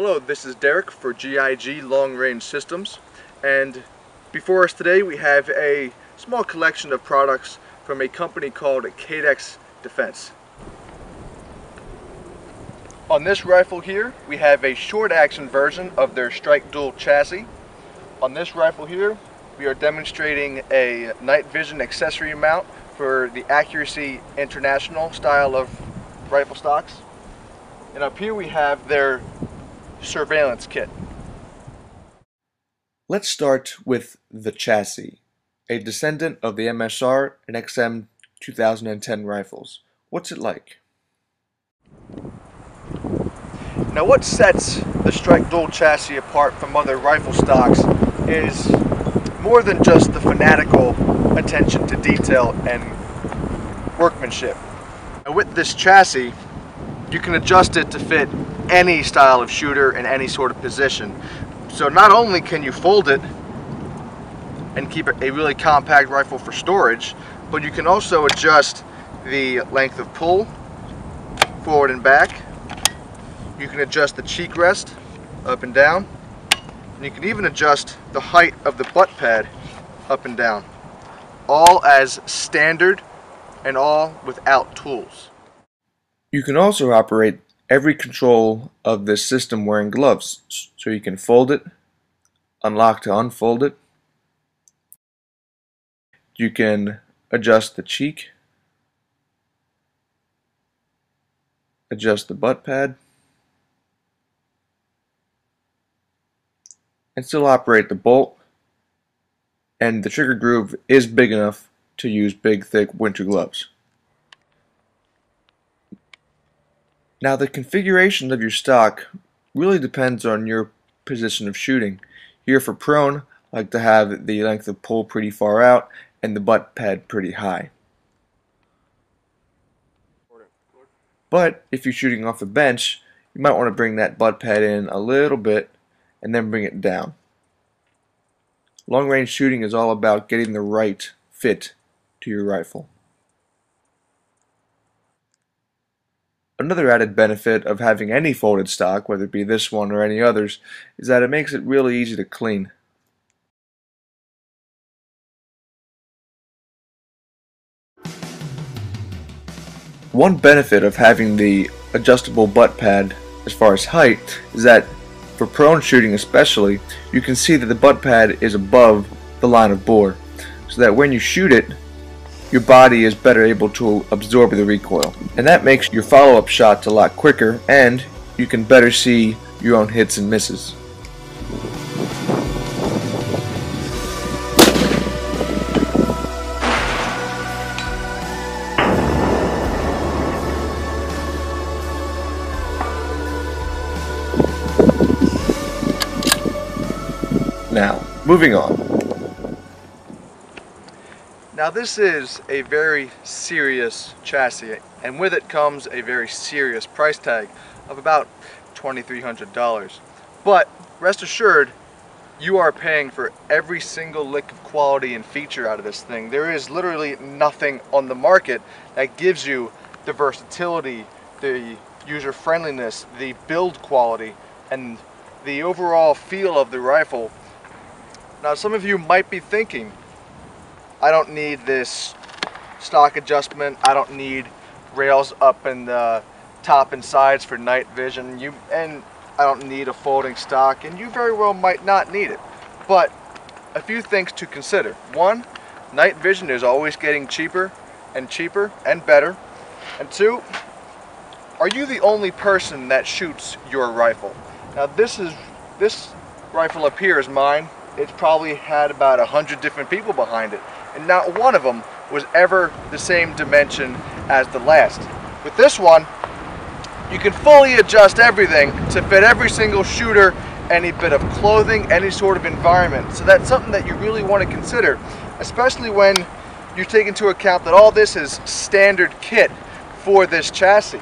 Hello, this is Derek for GIG Long Range Systems, and before us today we have a small collection of products from a company called Cadex Defense. On this rifle here we have a short action version of their Strike Dual chassis. On this rifle here we are demonstrating a night vision accessory mount for the Accuracy International style of rifle stocks. And up here we have their surveillance kit. Let's start with the chassis, a descendant of the MSR and XM 2010 rifles. What's it like? Now what sets the Strike Dual chassis apart from other rifle stocks is more than just the fanatical attention to detail and workmanship. Now with this chassis, you can adjust it to fit any style of shooter in any sort of position. So not only can you fold it and keep a really compact rifle for storage, but you can also adjust the length of pull forward and back. You can adjust the cheek rest up and down, and you can even adjust the height of the butt pad up and down, all as standard and all without tools. You can also operate every control of this system wearing gloves, so you can fold it, unlock to unfold it. You can adjust the cheek, adjust the butt pad, and still operate the bolt, and the trigger groove is big enough to use big, thick winter gloves. Now the configuration of your stock really depends on your position of shooting. Here for prone, I like to have the length of pull pretty far out and the butt pad pretty high. But if you're shooting off the bench, you might want to bring that butt pad in a little bit and then bring it down. Long range shooting is all about getting the right fit to your rifle. Another added benefit of having any folded stock, whether it be this one or any others, is that it makes it really easy to clean. One benefit of having the adjustable butt pad as far as height is that for prone shooting especially, you can see that the butt pad is above the line of bore, so that when you shoot it, your body is better able to absorb the recoil, and that makes your follow-up shots a lot quicker, and you can better see your own hits and misses. Now, moving on. Now this is a very serious chassis, and with it comes a very serious price tag of about $2,300. But rest assured, you are paying for every single lick of quality and feature out of this thing. There is literally nothing on the market that gives you the versatility, the user friendliness, the build quality, and the overall feel of the rifle. Now some of you might be thinking, I don't need this stock adjustment, I don't need rails up in the top and sides for night vision, and I don't need a folding stock, and you very well might not need it. But a few things to consider. One, night vision is always getting cheaper and better. And two, are you the only person that shoots your rifle? Now this rifle up here is mine. It's probably had about 100 different people behind it, and not one of them was ever the same dimension as the last. With this one, you can fully adjust everything to fit every single shooter, any bit of clothing, any sort of environment. So that's something that you really want to consider, especially when you take into account that all this is standard kit for this chassis.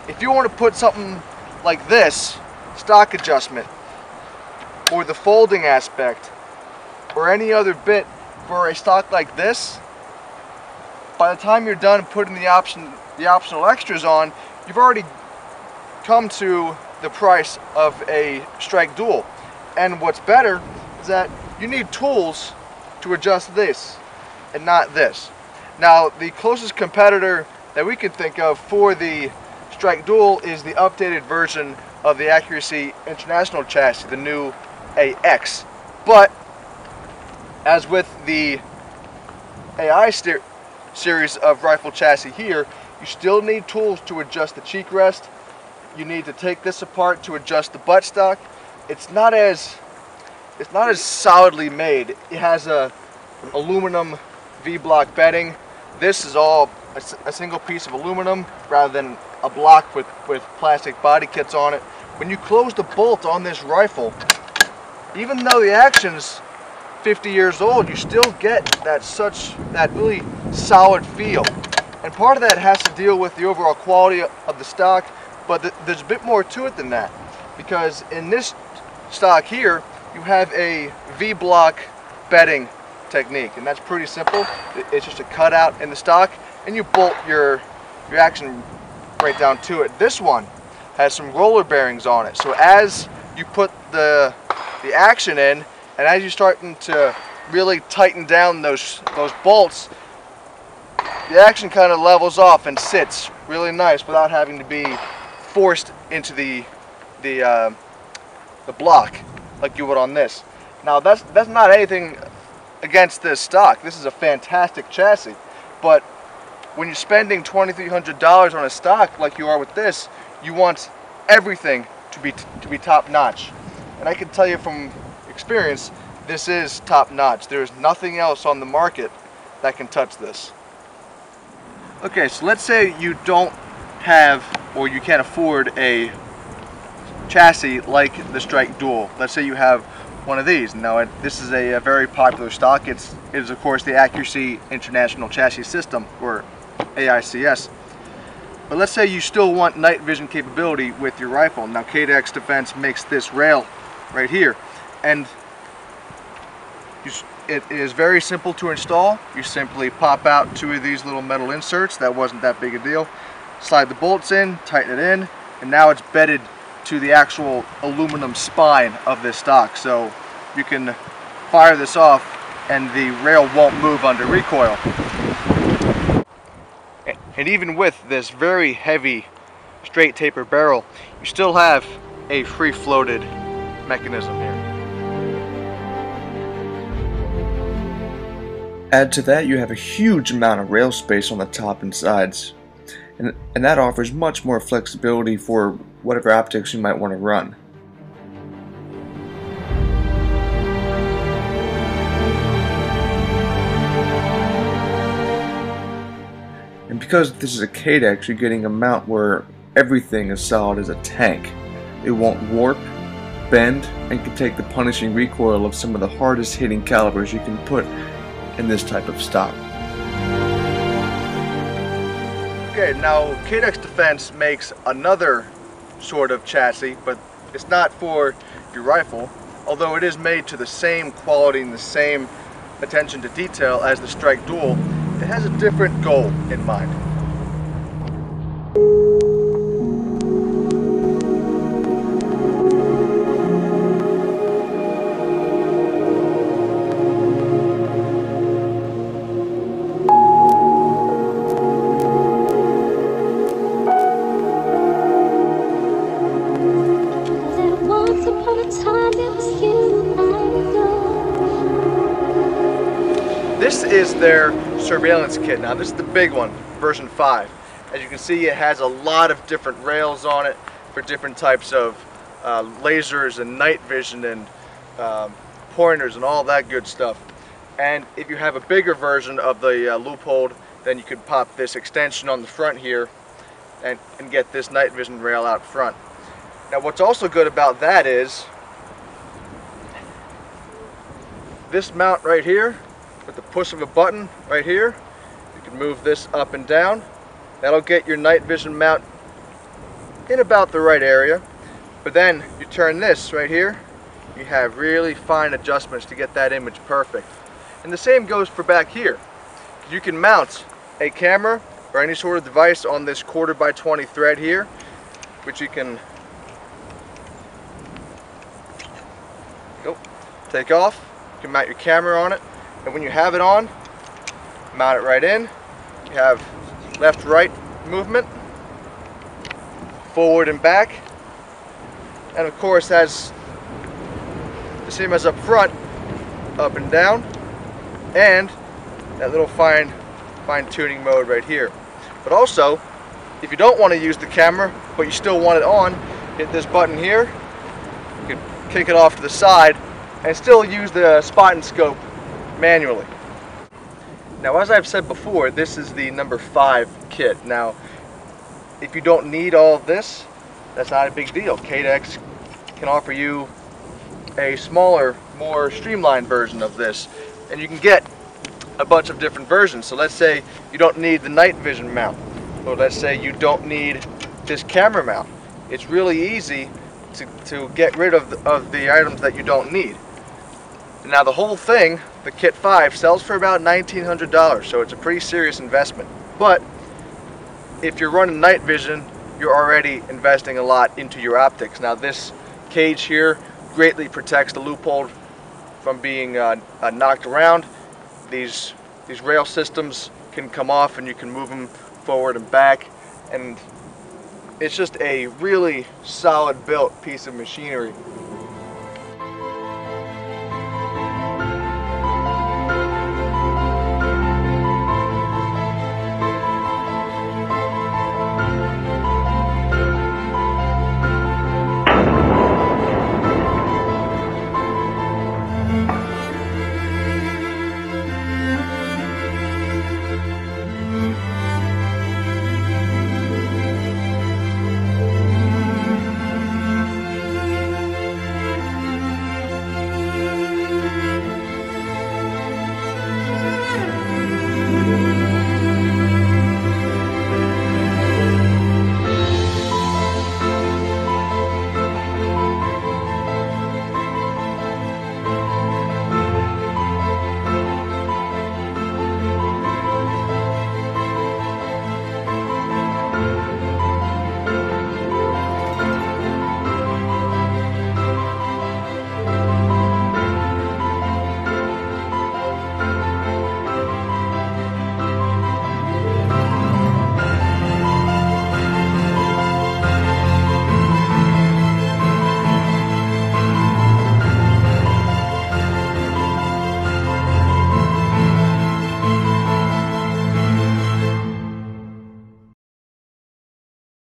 If you want to put something like this, stock adjustment, or the folding aspect, or any other bit for a stock like this, by the time you're done putting the optional extras on, you've already come to the price of a Strike Dual. And what's better is that you need tools to adjust this and not this. Now, the closest competitor that we can think of for the Strike Dual is the updated version of the Accuracy International chassis, the new AX. But as with the AI series of rifle chassis here, you still need tools to adjust the cheek rest. You need to take this apart to adjust the buttstock. It's not as solidly made. It has a aluminum V-block bedding. This is all a single piece of aluminum rather than a block with plastic body kits on it. When you close the bolt on this rifle, even though the action's 50 years old, you still get that really solid feel. And part of that has to deal with the overall quality of the stock, but there's a bit more to it than that. Because in this stock here, you have a V-block bedding technique, and that's pretty simple. It's just a cutout in the stock, and you bolt your action right down to it. This one has some roller bearings on it, so as you put the action in, and as you're starting to really tighten down those bolts, the action kind of levels off and sits really nice without having to be forced into the block like you would on this. Now that's not anything against this stock. This is a fantastic chassis, but when you're spending $2,300 on a stock like you are with this, you want everything to be top notch. And I can tell you from experience, this is top notch. There's nothing else on the market that can touch this. Okay, so let's say you don't have, or you can't afford a chassis like the Strike Dual. Let's say you have one of these. Now, this is a very popular stock. It is of course the Accuracy International Chassis System, or AICS. But let's say you still want night vision capability with your rifle. Now, Cadex Defense makes this rail right here, and it is very simple to install. You simply pop out two of these little metal inserts. That wasn't that big a deal. Slide the bolts in, tighten it in, and now it's bedded to the actual aluminum spine of this stock. So you can fire this off and the rail won't move under recoil. And even with this very heavy straight taper barrel, you still have a free floated mechanism here. Add to that, you have a huge amount of rail space on the top and sides, and that offers much more flexibility for whatever optics you might want to run. And because this is a Cadex, you're getting a mount where everything is solid as a tank. It won't warp, bend, and can take the punishing recoil of some of the hardest hitting calibers you can put in this type of stock. Okay, now Cadex Defense makes another sort of chassis, but it's not for your rifle, although it is made to the same quality and the same attention to detail as the Strike Dual. It has a different goal in mind. This is their surveillance kit. Now this is the big one, version 5. As you can see, it has a lot of different rails on it for different types of lasers and night vision and pointers and all that good stuff. And if you have a bigger version of the Leupold, then you could pop this extension on the front here and get this night vision rail out front. Now what's also good about that is this mount right here, with the push of a button right here, you can move this up and down. That'll get your night vision mount in about the right area. But then you turn this right here, you have really fine adjustments to get that image perfect. And the same goes for back here. You can mount a camera or any sort of device on this 1/4 by 20 thread here, which you can take off, you can mount your camera on it, and when you have it on, mount it right in. You have left-right movement, forward and back, and of course has the same as up front, up and down, and that little fine-tuning mode right here. But also, if you don't want to use the camera but you still want it on, hit this button here. You can kick it off to the side and still use the spot and scope manually. Now, as I've said before, this is the number 5 kit. Now, if you don't need all of this, that's not a big deal. Cadex can offer you a smaller, more streamlined version of this, and you can get a bunch of different versions. So let's say you don't need the night vision mount, or let's say you don't need this camera mount. It's really easy to get rid of the items that you don't need. Now, the whole thing, the Kit 5, sells for about $1,900, so it's a pretty serious investment. But if you're running night vision, you're already investing a lot into your optics. Now, this cage here greatly protects the loophole from being knocked around. These rail systems can come off and you can move them forward and back, and it's just a really solid built piece of machinery.